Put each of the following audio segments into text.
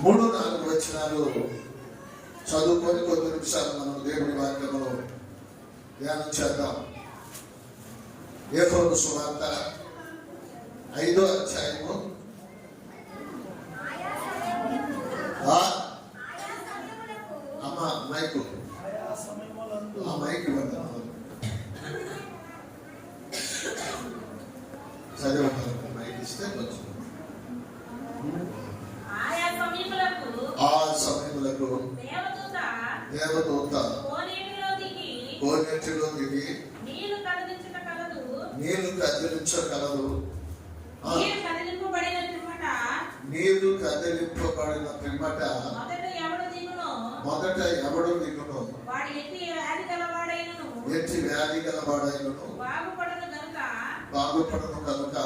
3-4 వచనాలు చదువుకొని కొద్ది నిమిషాలు మనం దేవుని వాక్యములో ధ్యానం చేద్దాం. యోహాను సువార్త 5వ అధ్యాయము అమ్మ మైకు మైక్ ఇవ్వండి. చదివండి, మైక్ ఇస్తే కొంచెం. ఆ సమయములకు దేవదూత కోనేటిలో దిగి నీళ్లు కదిలించగలదు. నీరు కదిలింపబడిన పిమ్మట మొదట ఎవడు దిగును ఎట్టి వ్యాధి గలవాడైనను బాగుపడను కనుక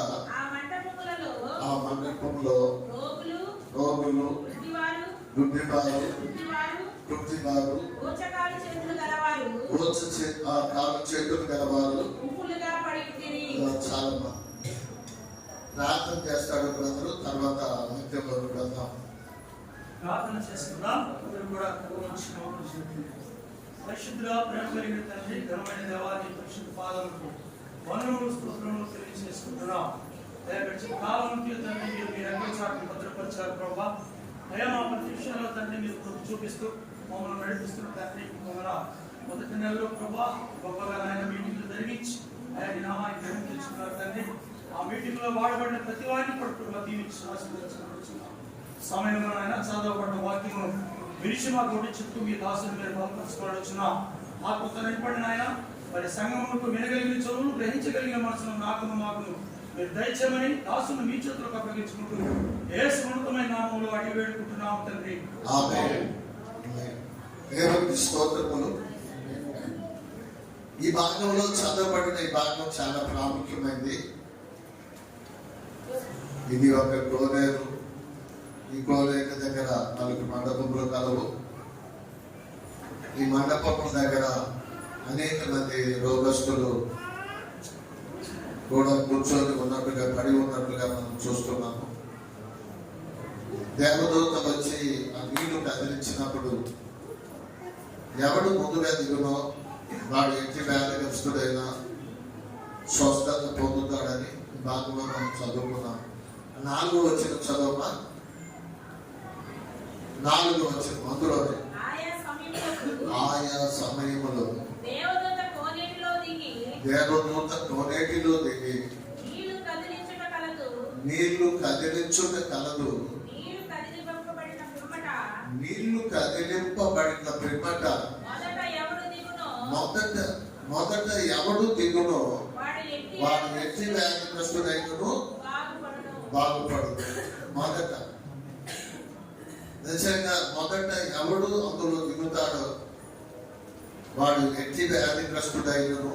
ఆ మండపంలో రోగులు, గుడ్డివారు, కృత్రివారు, కాలు చేతులు గలవారు చాలా ప్రార్థన చేస్తాడు. బ్రదరు తర్వాత వాక్యంలో వెళ్దాం. ప్రార్థన చేసుకుందాం. పరిశుద్ధుల ప్రేమ కలిగిన తండ్రి, ఘనమైన దేవాన్ని పరిశుద్ధ పాదాలకు వందనములు స్తోత్రములు తెలియజేసుకుంటున్నాం. దయచేసి కావాలంటే తండ్రి మీరు మీ రంగు చాటును భద్రపరిచారు ప్రభా. అయ్యా మా ప్రతి విషయంలో తండ్రి మీరు చూపిస్తూ మమ్మల్ని నడిపిస్తున్న తండ్రి మొదటి నెలలో ప్రభా గొప్పగా ఆయన మీటింగ్లు జరిగించి ఆయన నామాన్ని గ్రహం తెలుసుకున్నారు తండ్రి. ఆ మీటింగ్ లో వాడబడిన ప్రతి వారిని పట్టుకున్న దీవించి ఆశీర్వదించుకుంటున్నాం. సమయంలో ఆయన చదవబడిన వాక్యము విరిచి మా గుడి చుట్టూ మీ దాసులు మీరు బలపరచుకోవచ్చున్నాం. ఆత్మతో నింపడిన ఆయన మరి సంగములకు వినగలిగిన చదువులు గ్రహించగలిగిన మనసును నాకును మాకును మీరు దయచేయమని దాసును మీ చేతులకు అప్పగించుకుంటూ యేసు ఉన్నతమైన నామములో అడిగి వేడుకుంటున్నాం తండ్రి. ఆమేన్. దేవునికి స్తోత్రములు. ఈ భాగంలో చదవబడిన ఈ భాగం చాలా ప్రాముఖ్యమైనది. ఇది ఒక కోనేరు. ఈ కోనేరు దగ్గర 4 మండపములు కలవు. ఈ మండపం దగ్గర అనేక మంది రోగస్తులు కూడా కూర్చొని ఉన్నట్టుగా పడి ఉన్నట్టుగా మనం చూస్తున్నాము. దేవదూత వచ్చి ఆ నీళ్లు కదిలించినప్పుడు ఎవడు ముందుగా దిగునో వాడు ఎట్టి వ్యాధిగ్రస్తుడైనా స్వస్థత పొందుతాడని భాగంలో మనం చదువుకున్నాం. 4వ వచనం చదవమా. 4వ వచనం అందులోనే ఆయా సమయములో దేవదూత కోనేటిలో దిగి నీళ్లు కదిలించుట కలదు. నీళ్లు కదిలింపబడిన పిమ్మట మొదట ఎవడు దిగునో వాడు ఎట్టి వ్యాధిగ్రస్తుడైనను బాగుపడు. నిజంగా మొదట ఎవడు అందులో దిగుతాడో వాడు ఎట్టి వ్యాధిగ్రస్తుడైనను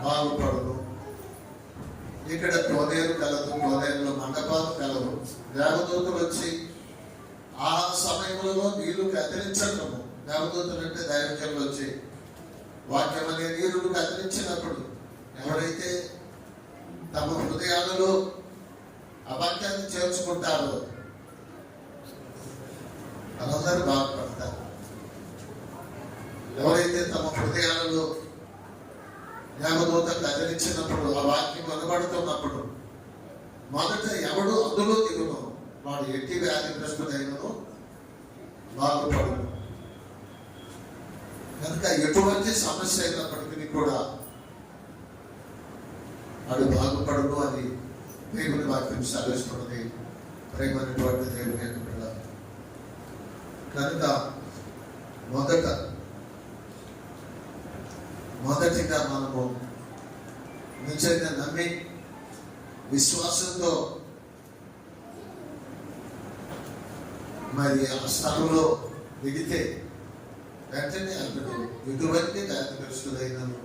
బాగుపడును. ఇక్కడ కోనేరు కలదు, కోనేరులో మండపాలు కలవు. దేవదూతలు వచ్చి ఆ సమయంలో నీళ్లు కదిలించడము. దేవదూతలు అంటే దైవజనులు వచ్చి వాక్యం అనే నీరును కదిలించినప్పుడు ఎవరైతే తమ హృదయాలలో అవాక్యాన్ని చేర్చుకుంటారో వాళ్ళందరూ బాగుపడతారు. ఎవరైతే తమ హృదయాలలో దేవదూత కదిలించినప్పుడు ఆ వాక్యం అనబడుతున్నప్పుడు మొదట ఎవడు అందులో దిగునో వాడు ఎట్టి వ్యాధిగ్రస్తుడైనను బాగుపడు. కనుక ఎటువంటి సమస్య అయినప్పటికీ కూడా వాడు బాగుపడను అని దేవుని వాక్యం సెలవిస్తున్నది. ప్రేమైనటువంటి దేవుని యొక్క పిల్ల కనుక మొదటిగా మనము నిజంగా నమ్మి విశ్వాసంతో మరి ఆ స్థలంలో దిగితే వెంటనే అతడు ఎటువంటి వ్యాధిగ్రస్తుడైనను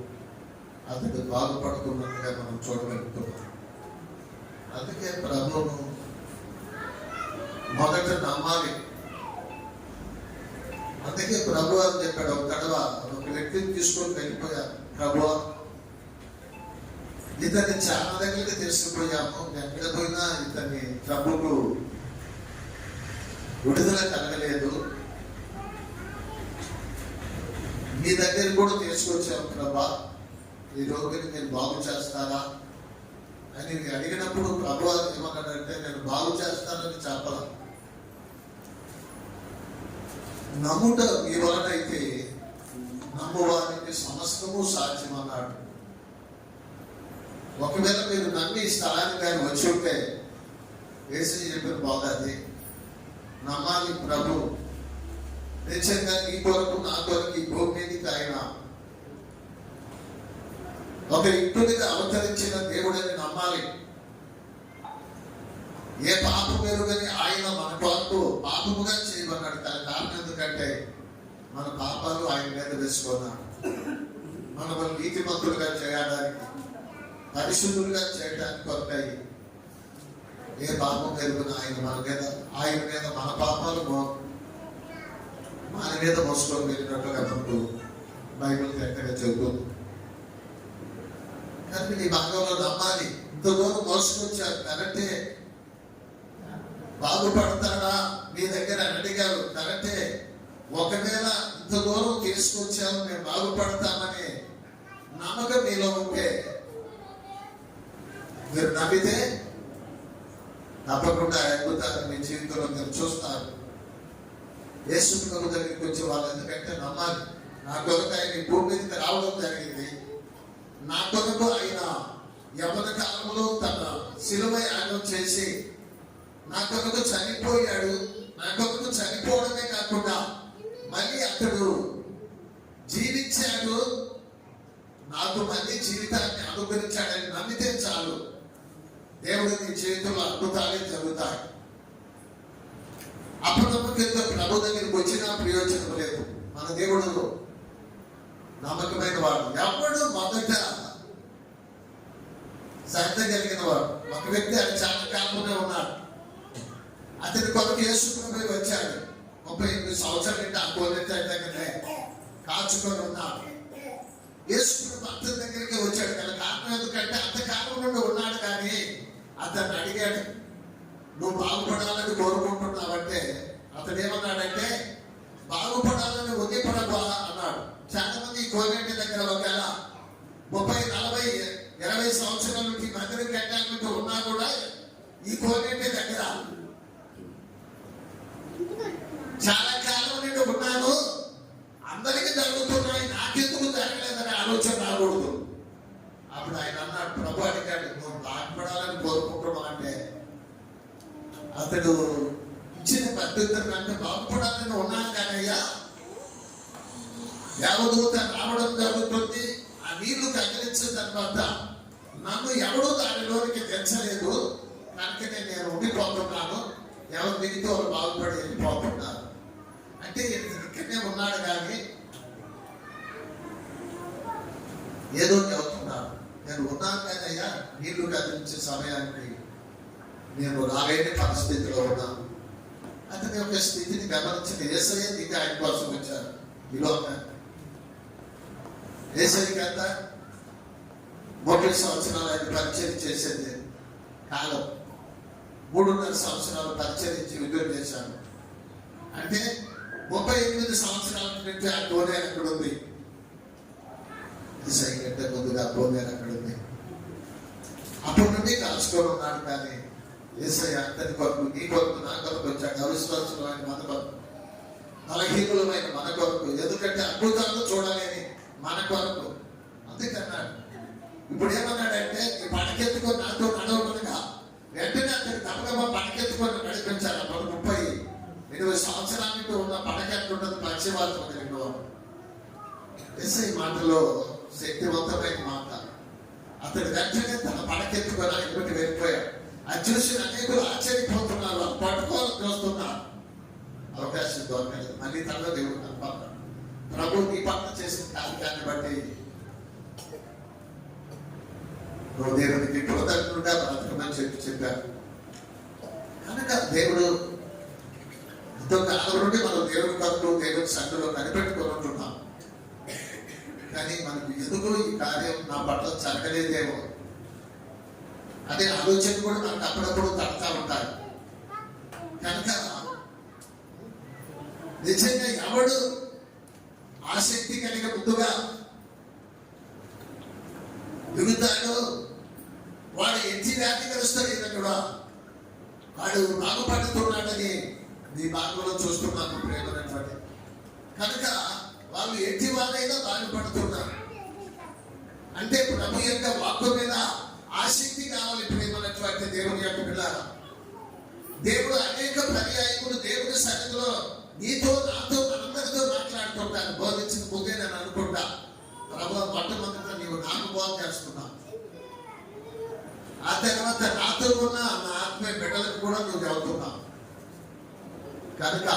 అతడు బాగుపడుతున్నట్టుగా మనం చూడగలుగుతున్నాం. అందుకే ప్రభువును మొదట నమ్మాలి. అందుకే ప్రభు అని చెప్పాడు. ఒక వ్యక్తిని తీసుకొని వెళ్ళిపోయారు. ప్రభు ఇతన్ని చాలా దగ్గరికి తీసుకుపోయాము, ఎక్కడ పోయినా ఇతన్ని ప్రభుకు విడుదల కలగలేదు. మీ దగ్గర కూడా తీసుకొచ్చాము ప్రభా, ఈ రోగిని మీరు బాగు చేస్తారా అని అడిగినప్పుడు ప్రభు ఏమన్నాడంటే, నేను బాగు చేస్తానని చెప్పాల. నమ్ముట మీ వలనైతే నమ్మువారికి సమస్తము సాధ్యం అన్నాడు. ఒకవేళ మీరు నమ్మి ఈ స్థలానికి కానీ వచ్చి ఉంటే యేసు చెప్పిన బాగుంది, నమ్మాలి ప్రభు నిజంగా నీ కొరకు నా కొరకు ఈ భూమి మీదకి ఆయన ఒక ఇంటిగా అవతరించిన దేవుడని నమ్మాలి. ఏ పాపం ఎరుగని ఆయన మన కొరకు పాపముగా చేయమన్నాడు. తన కారణం ఎందుకంటే మన పాపాలు ఆయన మీద వేసుకున్నాడు. మనము నీతిమంతులుగా చేయడానికి, పరిశుద్ధులుగా చేయడానికి కొరకాయి. ఏ పాపం ఎరుగున ఆయన మీద మన పాపాలు మన మీద మోసుకొని వెళ్ళినట్టుగా మనకు బైబిల్ ఎక్కడ చెబుతుంది. కానీ ఈ భాగంలో నమ్మాలి. ఇంత దూరం మోసుకొచ్చారు కరెక్టే, బాగుపడతాడా మీ దగ్గర అడిగారు కరెక్టే. ఒకవేళ ఇంత దూరం తీసుకొచ్చాము మేము బాగుపడతామని నమ్మకం మీలో ఉంటే, మీరు నమ్మితే తప్పకుండా అద్భుతాలు మీ జీవితంలో మీరు చూస్తారు. యేసు ప్రభు దగ్గరికి వచ్చే వాళ్ళు ఎందుకంటే నమ్మాలి. నా కొరకు ఆయన ఈ భూమి మీదకి రావడం జరిగింది. నా కొరకు ఆయన యవ్వన కాలంలో తన శిలువ యాగం చేసి నా కొరకు చనిపోయాడు. నా కొరకు చనిపోవడమే కాకుండా మళ్ళీ అతడు జీవించాడు, నాకు మళ్ళీ జీవితాన్ని అనుగ్రహించాడని నమ్మితే చాలు. దేవుడు నీ చేతుల్లో అద్భుతాలే జరుగుతాయి. అపనమ్మకంతో ప్రభు దగ్గరికి వచ్చినా ప్రయోజనం లేదు. మన దేవుడు నమ్మకమైన వాడు. ఎవడు మొదట శ్రద్ధ కలిగిన వాడు. ఒక వ్యక్తి అది చాలా కాలంలోనే ఉన్నాడు. అతని కొరకు యేసు ప్రభు వచ్చాడు. 38 సంవత్సరాల నుండి ఆ కోనేటి దగ్గరనే కాచుకొని ఉన్నాడు. యేసు ప్రభు అతని దగ్గరికి వచ్చాడు. కానీ కారణం ఎందుకంటే అంతకాలం నుండి ఉన్నాడు. కానీ అతన్ని అడిగాడు, నువ్వు బాగుపడాలని కోరుకుంటున్నావంటే అతడు ఏమన్నాడంటే, బాగుపడాలని ఉంది ప్రభు అన్నాడు. చాలా మంది ఈ కోనేటి దగ్గర ఒకవేళ 30, 40, 20 సంవత్సరాల నుండి మందిరం కట్టాలంటూ ఉన్నా కూడా ఈ కోనేటి దగ్గర చాలా కాలం నుండి ఉన్నాను, అందరికీ జరుగుతున్నాయి, నాకెందుకు జరగలేదని ఆలోచన రాకూడదు. అప్పుడు ఆయన అన్నాడు, ప్రభు అడిగాడు, నువ్వు బాగుపడాలని కోరుకుంటున్నావు అంటే అతడు ఇచ్చిన పద్ధతులు అంటే బాగుపడాలని ఉన్నాను కానయ్యా, దేవదూత రావడం జరుగుతుంది, ఆ నీళ్లు కదిలించిన తర్వాత నన్ను ఎవడూ దానిలోనికి తెచ్చలేదు, కనుక నేను ఉండిపోతున్నాను, ఎవరు దిగితే వాళ్ళు బాగుపడి వెళ్ళిపోతున్నారు అంటే ఇక్కడనే ఉన్నాడు. కానీ ఏదో చెబుతున్నాడు, నేను ఉన్నాను కానీ అయ్యా నీళ్లు కదిలించే సమయానికి నేను రాలేని పరిస్థితిలో ఉన్నాను. అతని యొక్క స్థితిని గమనించిన యేసయ్య దిగి ఆయన కోసం వచ్చారు. ఈలో యేసయ్యకి అంతా 30 సంవత్సరాలు ఆయన పరిచయం చేసేది కాలం, 3.5 సంవత్సరాలు పరిచయించి విడుదల చేశాను. అంటే 38 సంవత్సరాల నుండి ఆ కోనేరు అక్కడ ఉంది. యేసయ్య కంటే ముందుగా కోనేరు అక్కడ ఉంది. అప్పటి నుండి కాల్చుకొని ఉన్నాడు. కానీ యేసయ్య అతని కొరకు, నీ కొరకు, నా కొరకు వచ్చాడు. అవిశ్వాసమైన మన కొరకు, బలహీనులమైన మన కొరకు, ఎందుకంటే అద్భుతాలను చూడలేని మన కొరకు. అందుకన్నాడు. ఇప్పుడు ఏమన్నాడంటే, ఈ పడకెత్తుకొని నాతో నడవకుండా వెంటనే అతని తప్పగా పడకెత్తుకొని నడిపించాలి. అప్పుడు 30-20 సంవత్సరాల నుండి ఉన్న పడకెత్తుంటుంది పక్షివాతం కలిగిన యేసయ్య మాటలో శక్తివంతమైన మాట. అతడు వెంటనే తన పడకెత్తుకొని ఎటువంటి వెళ్ళిపోయాడు. అది చూసి అనేకులు ఆశ్చర్యపోతున్నారు, పట్టుకోవాలని చూస్తున్నారు. అవకాశం దొరకలేదు. మళ్ళీ తనలో దేవుడు కనపడ్డాడు. ప్రభు నీ పట్ల చేసిన కార్యాన్ని బట్టి నువ్వు దేవునికి కృతజ్ఞుడిగా బ్రతకమని చెప్పారు. కనుక దేవుడు ఎంతో కాలం నుండి మనం దేవుని కొరకు, దేవుని సంఘంలో కనిపెట్టుకొని ఉంటున్నాం. కానీ మనకు ఎందుకు ఈ కార్యం నా పట్ల జరగలేదేమో అదే ఆలోచన కూడా మనకు అప్పుడప్పుడు తడతా ఉంటాయి. కనుక నిజంగా ఎవడు ఆసక్తి కలిగి ముందుగా దిగుతాడు, వాడు ఎత్తి వ్యాధిగ్రస్తుడైనా కూడా వాడు బాగుపడుతున్నాడని నీ భాగంలో చూస్తున్నాను ప్రేమనటువంటి. కనుక వాళ్ళు ఎట్టి వాళ్ళైనా బాగుపడుతున్నారు అంటే ప్రభు యొక్క వాక్కు మీద ఆసక్తి కావాలి ప్రేమనటువంటి దేవుని యొక్క పిల్లలు. దేవుడు అనేక పర్యాయములు దేవుని సన్నిధిలో నీతో నాతో మనందరితో మాట్లాడుతుంటాను. బోధించిన ముందే నేను అనుకుంటా, ప్రభు మొట్టమొదట నీవు నాకు బోధ చేస్తున్నావు, ఆ తర్వాత నాతో ఉన్న నా ఆత్మీయ బిడ్డలకు కూడా నువ్వు చెబుతున్నావు. కనుక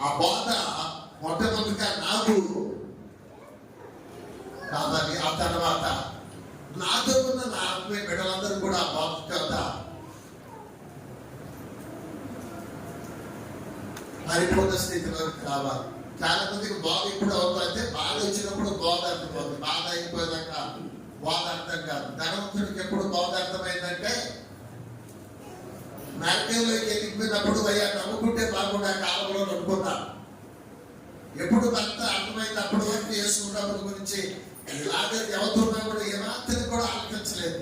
ఆ బోధ మొట్టమొదటిగా నాకు కాదని, ఆ తర్వాత నాతో ఉన్న నా ఆత్మీయ బిడ్డలందరూ కూడా ఆ బోధ చేత పరిపూర్ణ స్థితిలోకి రావాలి. చాలా మందికి బోధ ఎప్పుడు అవుతుందంటే బాధ వచ్చినప్పుడు బోధ అర్థమవుతుంది, బాధ అయిపోయాక బోధ అర్థం కాదు. ధనవంతుడికి ఎప్పుడు బోధ అర్థమైందంటే నరకంలోకి వెళ్ళిపోయినప్పుడు అయ్యా నమ్ముకుంటే బాగుండే కాలంలో నమ్ముకున్నాను. ఎప్పుడు భర్త అర్థమైంది అప్పటి వరకు చేసుకున్నప్పుడు గురించి ఇలాగే ఎవతున్నా కూడా ఏమాత్రం కూడా ఆలోచించలేదు.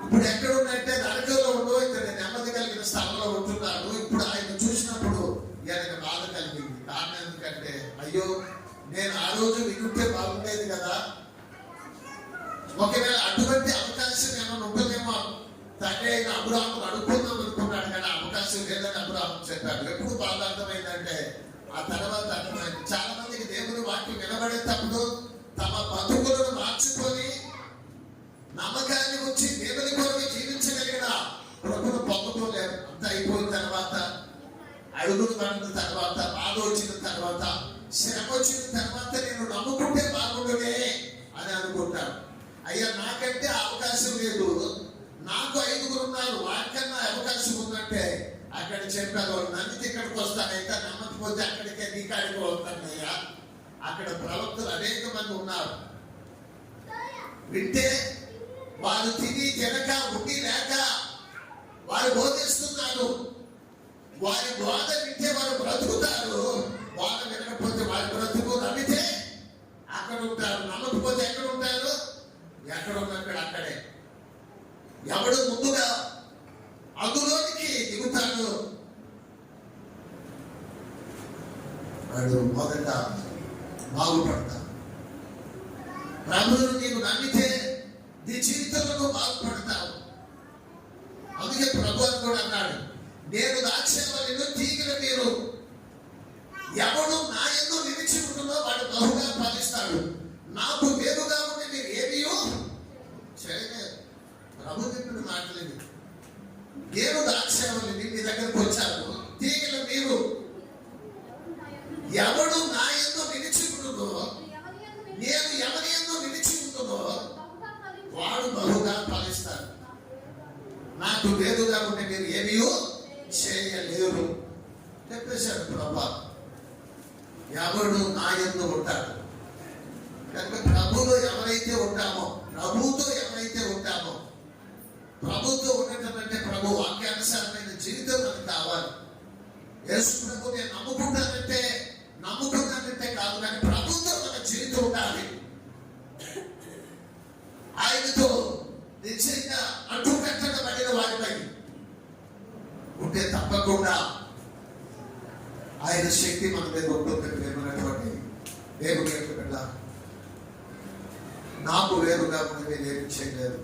ఇప్పుడు ఎక్కడ ఉన్నట్టే నరకంలో ఉండో ఇక్కడ నెమ్మది కలిగిన స్థలంలో ఉంటున్నాడు. ఇప్పుడు ఆయన చూసినప్పుడు ఆయనకు బాధ కలిగింది. కారణం ఎందుకంటే అయ్యో నేను ఆ రోజు వినుంటే బాగుండేది కదా, ఒకవేళ అటువంటి అవకాశం ఏమైనా ఉంటుందేమో తండ్రి అయిన అబ్రాహాము అడుగుకుందాం అనుకున్నాడు, కానీ అవకాశం లేదని అబ్రాహాము చెప్పాడు. ఎప్పుడు బాధ అర్థమైందంటే ఆ తర్వాత అర్థమైంది. చాలా మందికి దేవుని వాక్యం వినబడేటప్పుడు తమ బతుకులను మార్చుకొని నమ్మకాన్ని వచ్చి దేవుని కొరకు జీవించగలిగిన ప్రభును పొందుకోలేరు. అంత అయిపోయిన తర్వాత, అడుగులు పడిన తర్వాత, బాధ వచ్చిన తర్వాత, శ్రమ వచ్చిన తర్వాత నేను నమ్ముకుంటే బాగుండునే అని అనుకుంటాను. అయ్యా నాకంటే అవకాశం లేదు, నాకు 5గురు ఉన్నారు, వారికన్నా అవకాశం ఉందంటే అక్కడ చెప్పారు వాళ్ళు నమ్మితే ఇక్కడికి వస్తానైతే, నమ్మకపోతే అక్కడికే నీ కాడికి వస్తానయ్యా. అక్కడ ప్రవక్తలు అనేక మంది ఉన్నారు, వింటే వారు తిని తినక ఉండి లేక వారు బోధిస్తున్నారు. వారి బోధ వింటే వారు బ్రతుకుతారు, బోధ వినకపోతే వారి బ్రతుకు. నమ్మితే అక్కడ ఉంటారు, నమ్మకపోతే ఎక్కడ ఉంటారు, ఎక్కడ ఉన్నక్కడ అక్కడే. ఎవడు ముందుగా అందులోనికి దిగుతాడు వాడు మొదట బాగుపడతాడు. ప్రభువును నీవు నమ్మితే నీ జీవితంలో బాగుపడతావు. అందుకే ప్రభు అని కూడా అన్నాడు, నేను దాక్షవల్లిని తీగల మీరు ఎవడు నా యందు నిలిచి ఉంటుందో వాడు బహుగా ఫలిస్తాడు. నాకు వేరుగా ఉండి మీరు ఏమీయో చేయలేదు. ప్రభు చెప్పిన మాటలేదు. నేను దాక్షవల్లిని మీ దగ్గరకు వచ్చాను, తీగల మీరు ఎవడు నా యందు నిలిచి ఉంటుందో, నేను ఎవరి యందు నిలిచి ఉంటుందో వాడు బహుగా ఫలిస్తాడు. నాకు వేరుగా ఉంటే మీరు ఏమీయో చేయలేరు చెప్పేశాడు ప్రభా. ఎవడు నా యందు ఉంటాడు. కనుక ప్రభువులో ఎవరైతే ఉంటామో, ప్రభువుతో ఎవరైతే ఉంటామో, ప్రభుతో ఉండటం అంటే ప్రభు వాక్యానుసారమైన జీవితం మనకు కావాలి. యేసు ప్రభు నేను నమ్ముకున్నానంటే కాదు, కానీ ప్రభుతో మన జీవితం ఉండాలి. ఆయనతో నిశ్చయంగా అడ్డు పెట్టబడిన వారిపై ఉంటే తప్పకుండా ఆయన శక్తి మన మీద ఉంటుంది. ప్రేమనటువంటి దేవుని యొక్క బిడ్డ, నాకు వేరుగా ఉండి మీరు ఏమి చేయలేదు.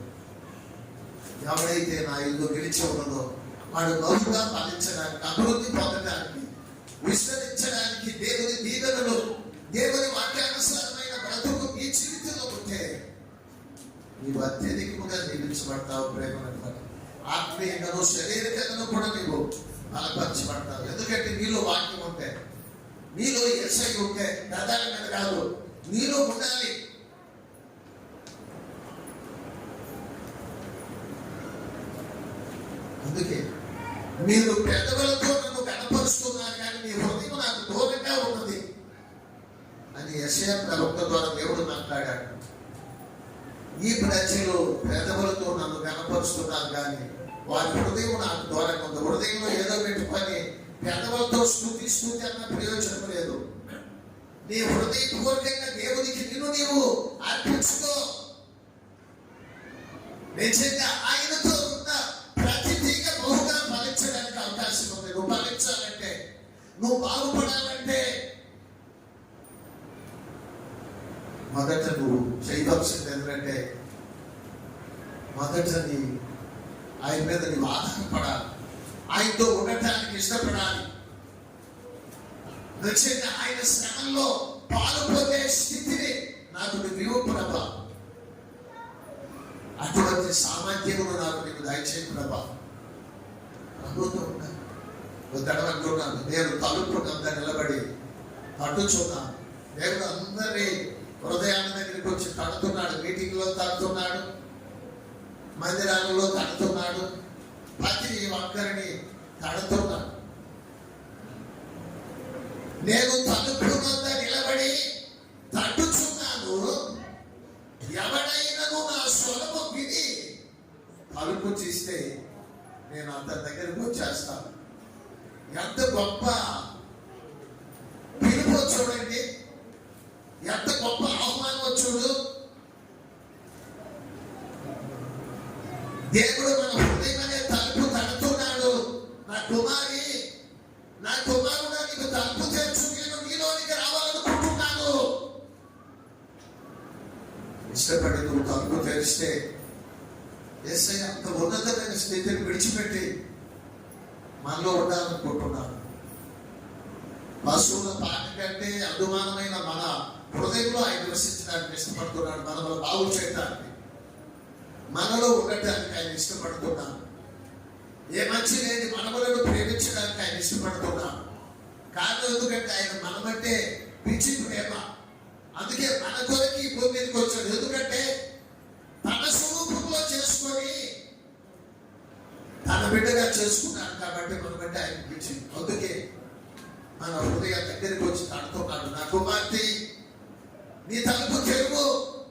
ఎవరైతే నా ఇల్లు గెలిచి ఉన్నదో వాడు బహుగా ఫలించడానికి, అభివృద్ధి పొందడానికి, విస్తరించడానికి, దేవుని దీవెనలు, దేవుని వాక్యానుసారమైన బ్రతుకు ఈ జీవితంలో ఉంటే నీవు అత్యధికముగా జీవించబడతావు. ప్రేమనటువంటి ఆత్మీయంగాను శరీరకంగాను కూడా నీవు బలపరచబడతావు. ఎందుకంటే నీలో వాక్యం ఉంటే, నీలో యేసై ఉంటే, గదాల మీద కాదు, నీలో ఉండాలి. అందుకే మీరు పెద్దలతో నన్ను కనపరుస్తున్నారు, కానీ మీ హృదయం నాకు దూరంగా ఉన్నది అని యెషయా ప్రవక్త ద్వారా దేవుడు మాట్లాడాడు. ఈ ప్రజలు పెదవులతో నన్ను కనపరుస్తున్నారు, కానీ వారి హృదయం నాకు దూరంగా ఉంది. హృదయంలో ఏదో పెట్టుకొని పెదవులతో నీ హృదయపూర్వకంగా దేవునికి నీవు అర్పించుకో. నిజంగా ఆయనతో ఉన్న ప్రతి తీగ బహుగా ఫలించడానికి అవకాశం ఉంది. నువ్వు ఫలించాలంటే, నువ్వు బాగుపడాలంటే మొదట నువ్వు చేయవలసింది ఏంటంటే, మొదట ఆయన మీద నీవు ఆధారపడాలి, ఆయనతో ఉండటానికి ఇష్టపడాలి. నిజంగా ఆయన శ్రమంలో పాల్గొనే స్థితిని నాకు నువ్వు ప్రభా, అటువంటి సామర్థ్యమును నాకు నీకు దయచేయి ప్రభా. ప్రభుత్వం తడవనుకున్నాను, నేను తలుపు అంతా నిలబడి తట్టుచున్నాను. దేవుడు అందరి హృదయాల దగ్గరికి వచ్చి తడుతున్నాడు. మీటింగ్ లో తడుతున్నాడు, మందిరాలలో తడుతున్నాడు, ప్రతి ఒక్కరిని తడుతున్నాడు. నేను తలుపు వద్ద నిలబడి తట్టుచున్నాను. ఎవడైనను నా స్వరము విని తలుపు తీస్తే నేను అతని దగ్గరికి వచ్చేస్తాను. ఎంత గొప్ప పిలుపు చూడండి, ఎంత గొప్ప ఆహ్వానం చూడు. దేవుడు మన హృదయం అనే తలుపు తడుతున్నాడు. నా కుమారి, నా కుమారుడు, నీకు తలుపు తెచ్చు, నేను నీలోనికి రావాలనుకుంటున్నాను. ఇష్టపడి నువ్వు తలుపు తెరిస్తే యేసయ్య అంత ఉన్నతమైన స్థితిని విడిచిపెట్టి మనలో ఉండాలనుకుంటున్నాను. పశువుల పాట కంటే అభిమానమైన మన హృదయంలో ఆయన నివసించడానికి ఇష్టపడుతున్నాడు. మనలో బాగు చేయడానికి, మనలో ఉండటానికి ఆయన ఇష్టపడుతున్నాను. ఏ మంచి లేని మనములను ప్రేమించడానికి ఆయన ఇష్టపడుతున్నాను. కారణం ఎందుకంటే ఆయన మనమంటే పిచ్చి ప్రేమ. అందుకే మన కొరకు ఈ భూమి మీదకి వచ్చాడు. ఎందుకంటే తన స్వరూపంలో చేసుకొని తన బిడ్డగా చేసుకున్నాడు కాబట్టి మనమంటే ఆయన పిచ్చి. అందుకే మన హృదయ దగ్గరికి వచ్చి తడుతున్నాడు. నా కుమార్తె, నీ తలుపు తెరువు,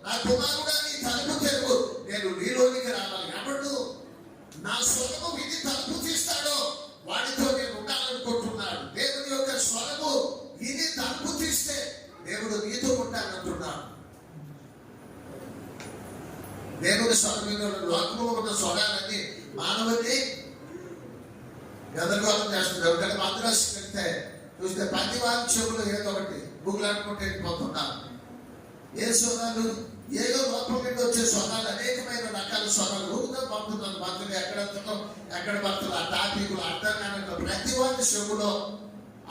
నా కుమారుడా నీ తలుపు తెరువు, నేను నీలోనికి రావాలి. ఎవడు నా స్వరము విని తలుపు తీస్తాడో వాడితో నేను ఉండాలనుకుంటున్నాడు. దేవుని యొక్క స్వరము విని తలుపు తీస్తే దేవుడు నీతో ఉంటానంటున్నాడు. దేవుని స్వరం లోకంలో ఉన్న స్వరాలన్నీ మానవుని గందరగోళం చేస్తున్నారు. కానీ మద్రాసు వెళ్తే చూస్తే ప్రతి వారి చెవులు ఏదో ఒకటి బుగ్గులాడుకుంటే వెళ్ళిపోతున్నారు. ఏ స్వరాలు, ఏదో లోపల నుండి వచ్చే స్వరాలు, అనేకమైన రకాల స్వరాలు ఊరుగా పంపుతున్నారు. మంత్రులు ఎక్కడ పడుతున్నారు, ఆ టాపిక్లు అర్థం కానట్లు ప్రతి వారి చెవులో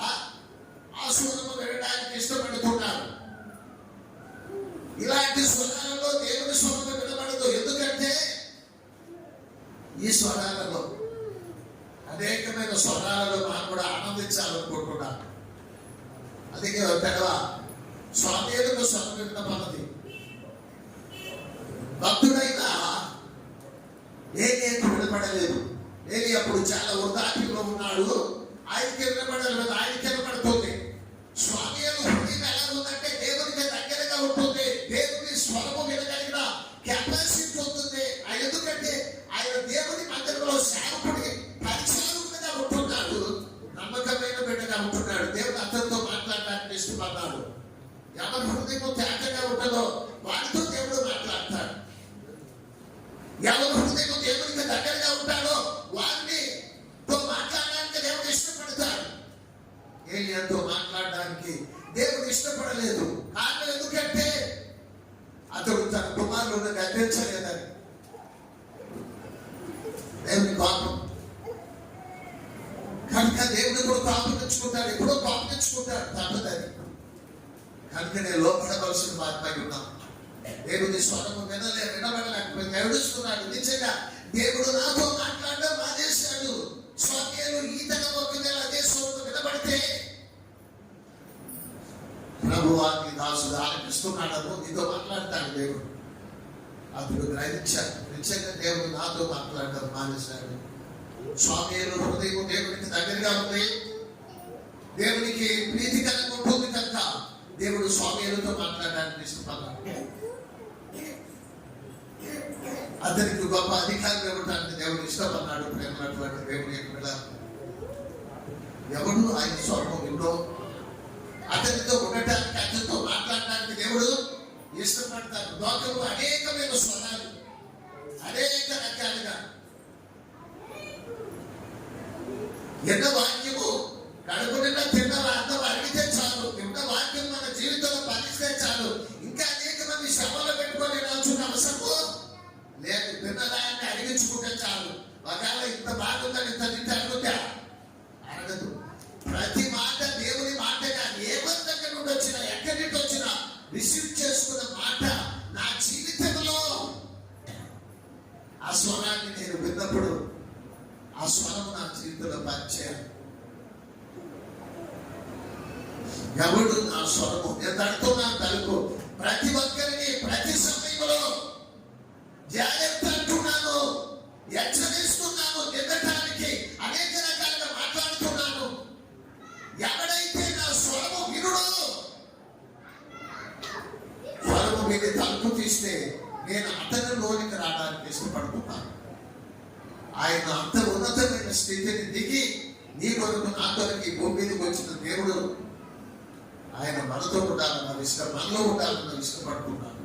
ఆ స్వరము వినడానికి ఇష్టపడుతున్నారు. ఇలాంటి స్వరాలలో దేవుని స్వరము వినబడదు. ఎందుకంటే ఈ స్వరాలలో, అనేకమైన స్వరాలలో మనం కూడా ఆనందించాలనుకుంటున్నాం. అందుకే పెడవ స్వామీయులకు స్వరం విన్నపన్నది. భక్తుడైన ఏలియాకు వినపడలేదు. ఏలి అప్పుడు చాలా వృద్ధాప్యంలో ఉన్నాడు. ఆయనకి వినపడలేదు, ఆయనకి వినపడుతుంది. స్వామీయులు హృదయం ఎలా ఉందంటే దేవునికి దగ్గరగా ఉంటుంది. దేవుని స్వరము వినగలిగిన కెపాసిటీ ఉంటుంది. ఎందుకంటే ఆయన దేవుని మందిరంలో సేవకుడి పరిచారకుడిగా ఉంటున్నాడు, నమ్మకమైన బిడ్డగా ఉంటున్నాడు. దేవుడు అతనితో మాట్లాడడానికి ఇష్టపడ్డాడు. ఎవరి హృదయం తేటగా ఉంటుందో వారితో దేవుడు మాట్లాడతాడు. ఎవరి హృదయం దేవునికి దగ్గరగా ఉంటాడో వారిని తో మాట్లాడడానికి దేవుడు ఇష్టపడతాడు. ఏలియాతో మాట్లాడడానికి దేవుడు ఇష్టపడలేదు. కారణం ఎందుకంటే అతడు తన కుమారులను గద్దించలేదని. దేవుని కోపం కనుక దేవుడు కూడా కోపం తెచ్చుకుంటాడు. ఎప్పుడో కోపం తెచ్చుకుంటాడు, తప్పదని. కనుక నేను లోపడవలసిన బాధ్యత ఉన్నాను. దేవుని స్వరము వినబడలేకపోయింది, ఏడుస్తున్నాడు. నిజంగా దేవుడు నాతో మాట్లాడడం మానేశాడు. స్వామ్యాలు ఈతగా ఒకవేళ అదే స్వరం వినబడితే ప్రభువాన్ని దాసుడు ఆలపిస్తున్నాడు, నీతో మాట్లాడతాడు దేవుడు. అతడు గ్రహించాడు, నిజంగా దేవుడు నాతో మాట్లాడడం మానేశాడు. స్వామ్యాలు హృదయం దేవునికి దగ్గరగా ఉంది, దేవునికి ప్రీతికరంగా ఉంటుంది కనుక దేవుడు స్వామ్యాలతో మాట్లాడడానికి ఇష్టపడ్డాడు. అతనికి గొప్ప అధికారం ఇవ్వడానికి దేవుడు ఇష్టపడ్డాడు. ప్రేమటువంటి దేవుని యొక్క ఎవడు ఆయన స్వరము వింటో అతనితో ఉండటానికి ఎన్న వాక్యము కడుపు నిండా తిన్నవా అన్నం అడిగితే చాలు, తిన్న వాక్యం మన జీవితంలో ఫలిస్తే చాలు. ఇంకా అనేక మంది శ్రమలో పెట్టుకొని రాల్సిన అవసరము లేదు. తిన్నదాన్ని అడిగించుకుంటే చాలు. ఒకవేళ ఇంత బాగుందని ఇంత తింటే అడుగుతా అడగదు. ప్రతి మాట దేవుని మాట కాదు. ఏ దగ్గర నుండి వచ్చినా ఎక్కడి నుండి వచ్చినా రిసీవ్ చేసుకున్న మాట నా జీవితంలో ఆ స్వరాన్ని నేను విన్నప్పుడు ఆ స్వరం నా జీవితంలో పనిచేయాలి. ఎవడు నా స్వరము ఎంతటితో నా తలుపు ప్రతి ఒక్కరిని ప్రతి సమయంలో జాగ్రత్త అంటున్నాను, హెచ్చరిస్తున్నాను, నిందటానికి అనేక రకాలుగా మాట్లాడుతున్నాను. ఎవడైతే నా స్వరము వినుడో, స్వరము విని తలుపు తీస్తే నేను అతనిలోనికి రావడానికి ఇష్టపడుతున్నాను. ఆయన అంత ఉన్నతమైన స్థితిని దిగి నీ కొరకు నా కొరకు ఈ భూమి మీదకి వచ్చిన దేవుడు ఆయన మనతో ఉండాలన్న ఇష్టం, మనలో ఉండాలన్న ఇష్టపడుతున్నాను.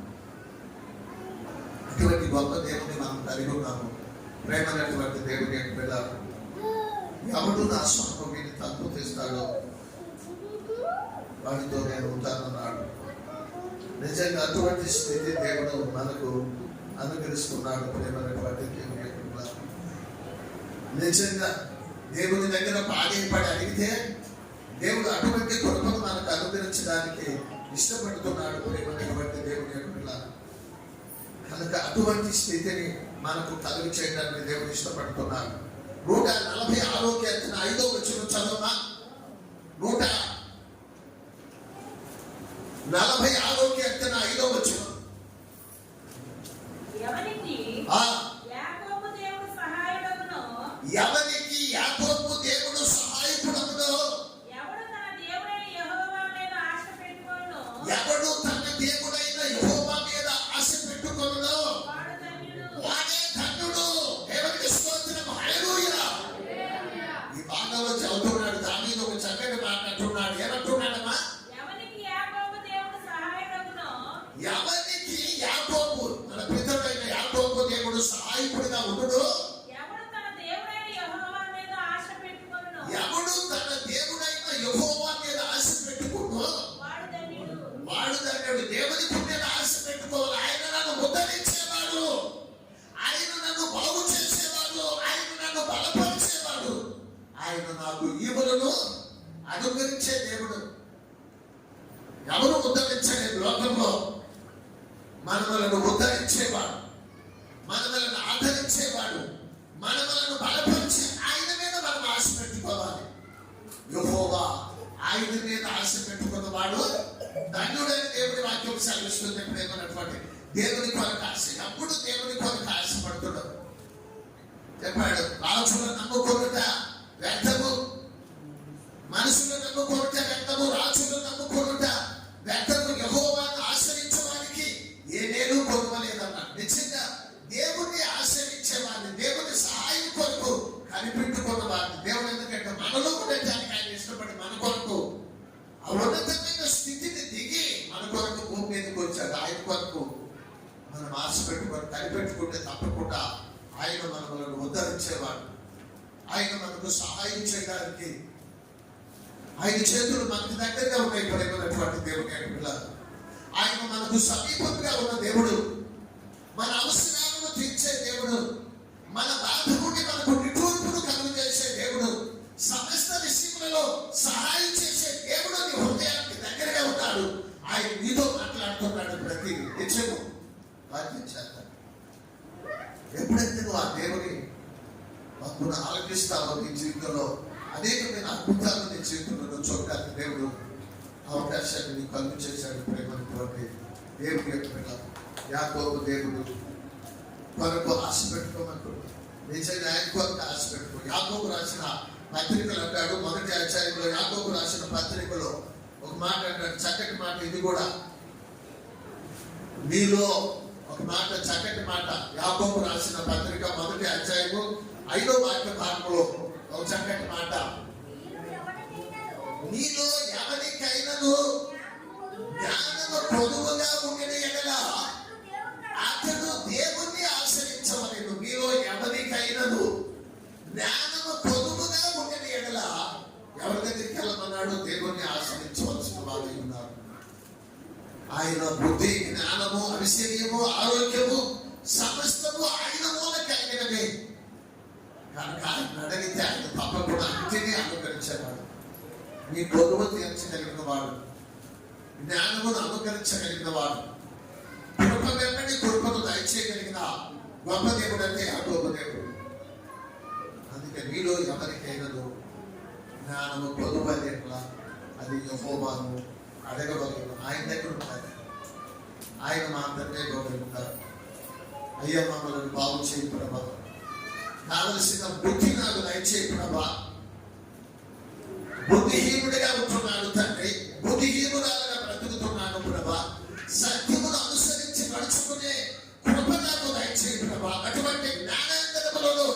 అటువంటి గొప్ప దేవుని మనం కలిగి ఉన్నాము. ప్రేమైనటువంటి దేవుని యొక్క పిల్లలు. ఎవడు నా స్వరము విని తలుపు తీస్తాడో వాడితో నేను ఉంటానన్నాడు. నిజంగా అటువంటి స్థితి దేవుడు మనకు అనుగ్రహిస్తున్నాడు. ప్రేమైనటువంటి దేవుని యొక్క పిల్లలు. నిజంగా దేవుని దగ్గర పాడేపడి అడిగితే దేవుడు అటువంటి కృపను మనకు అనుగ్రహించడానికి ఇష్టపడుతున్నాడు. ప్రేమైనటువంటి దేవుని యొక్క పిల్లలు. కనుక అటువంటి స్థితిని మనకు కలుగు చేయడానికి దేవుడు ఇష్టపడుతున్నాడు. 146 కీర్తన 5వ వచనం చదువునా. 146 కీర్తన 5వ వచనం. ఎవరికి యాకోబు దేవుడు సహాయకుడునో, ఎవడు తన దేవుడైన యెహోవా మీద ఆశ పెట్టుకొనునో, వాడే ధన్యుడు. దేవునికి స్తోత్రం. హల్లెలూయా. ఈ భాగంలో చదువుతున్నాడు. దావీదు ఒక చక్కటి మాట అంటున్నాడు. ఏమంటున్నాడమ్మా? ఎవరికి యాకోబు దేవుడు సహాయకుడునో, ఎవరికి యాకోబు మన పితరుడైన యాకోబు దేవుడు సహాయకుడిగా ఉండును, ఎవడు తన దేవుడైన యెహోవా మీద ఆశ పెట్టుకొనునో, వాడు ధన్యుడు. దేవుని పుణ్యాన్ని ఆశ పెట్టుకోవాలి. ఆయన నన్ను ఉద్ధరించేవాడు, ఆయన నన్ను బాగు చేసేవాడు, ఆయన నన్ను బలపరిచేవాడు, ఆయన నాకు ఈవులను అనుగ్రహించే దేవుడు. ఎవరు ఉద్ధరించలేదు లోకంలో? మనలను ఉద్ధరించేవాడు, మనలను ఆదరించేవాడు, మనలను బలపరిచే ఆయన మీద మనం ఆశ పెట్టుకోవాలి. యెహోవా ఆయన మీద ఆశ పెట్టుకున్నవాడు ధన్యుడైన దేవుడి వాక్యం సెలవిస్తుంది. ప్రేమైనటువంటి దేవుని కొరకు ఆశ. అప్పుడు దేవుని కొరకు ఆశపడుతున్నాడు. చెప్పాడు, రాజులను నమ్ముకొనుట వ్యర్థము, మనుషులను నమ్ముకొనుట వ్యర్థము, రాజులను నమ్ముకొనుట వ్యర్థము, యెహోవాను ఆశ్రయించడానికి ఏ నేను కొనుగలేదన్నాడు. నిజంగా దేవుణ్ణి ఆశ్రయించేవాడిని, దేవుని సహాయం కొరకు కనిపెట్టుకున్న వారిని దేవుడు, ఎందుకంటే మనలో ఉండటానికి ఆయన ఇష్టపడి మన కొరకు ఆ ఉన్నతమైన స్థితిని దిగి మన కొరకు భూమి మీదకి వచ్చాడు. ఆయన కొరకు మనం ఆశ పెట్టుకొని కనిపెట్టుకుంటే తప్పకుండా ఆయన మనలను ఉద్ధరించేవాడు. ఆయన మనకు సహాయం చేయడానికి ఆయన చేతులు మనకు దగ్గరగా ఉన్నాయి. ప్రేమైనటువంటి దేవుని యొక్క పిల్లలు. ఆయన మనకు సమీపంగా ఉన్న దేవుడు, మన అవసరాలను తీర్చే దేవుడు, మన బాధ నుండి మనకు నిటూర్పును కలుగు చేసే దేవుడు, సమస్త విషయములలో సహాయం చేసే దేవుడు నీ హృదయానికి దగ్గరగా ఉన్నాడు. ఆయన నీతో మాట్లాడుతున్నాడు. ప్రతి నిత్యము వాక్యం చేస్తాడు. ఎప్పుడైతే నువ్వు ఆ దేవుని వాక్కును ఆలకిస్తావో నీ జీవితంలో అనేకమైన అద్భుతాలు నీ జీవితంలో చూడడానికి దేవుడు అవకాశాన్ని నీకు కలుగు చేశాడు. ప్రేమైనటువంటి దేవుని యొక్క పిల్లలు. యాకోబు దేవుడు కొరకు ఆశ పెట్టుకోమంటున్నాడు. నిజంగా ఆయన కొరకు ఆశ పెట్టుకో. యాకోబు రాసిన పత్రికలు అంటాడు, 1వ అధ్యాయంలో యాకోబు రాసిన పత్రికలో ఒక మాట అంటాడు, చక్కటి మాట. ఇది కూడా మీలో ఒక మాట, చక్కటి మాట. యాకోబు రాసిన పత్రిక 1వ అధ్యాయము 5వ వాక్య భాగంలో ఒక చక్కటి మాట. నీలో ఎవరికైనాను జ్ఞానము పొదువుగా ఉండిన ఎడల అతడు దేవుణ్ణి ఆశ్రయించవలెను. మీలో ఎవరికైనాను జ్ఞానము పొదువుగా ఉండిన ఎడల ఉన్నాడు, దేవుణ్ణి ఆశ్రయించవలసిన వాడై ఉన్నాడు. ఆయన బుద్ధి, జ్ఞానము, ఐశ్వర్యము, ఆరోగ్యము సమస్తము ఆయన మూల కలిగినవే కనుక ఆయన అడిగితే ఆయన తప్పకుండా అంతిని అనుకరించేవాడు. నీ కొలువు తీర్చగలిగిన వాడు, జ్ఞానమును అనుకరించగలిగిన వాడు, కృప వెంబడి కృపను దయచేయగలిగిన గొప్ప దేవుడు అంటే యాకోబు దేవుడు. అందుకే నీలో ఎవరికైనాను జ్ఞానము కొలువలేట్లా అది యెహోవాను అడగవలను. ఆయన దగ్గర ఉంటారు, ఆయన మాత్రమే గౌరవిస్తారు. అయ్యా మమ్మల్ని బాగు చేయి ప్రభా, కావలసిన బుద్ధి నాకు దయచేయి ప్రభా. బుద్ధిహీనుడిగా ఉంటున్నాడు తండ్రి, బుద్ధిహీనురాలుగా బ్రతుకుతున్నాను ప్రభా. సత్యమును అనుసరించి నడుచుకునే కృప నాకు దయచేయి ప్రభా. అటువంటి జ్ఞానాంతరములను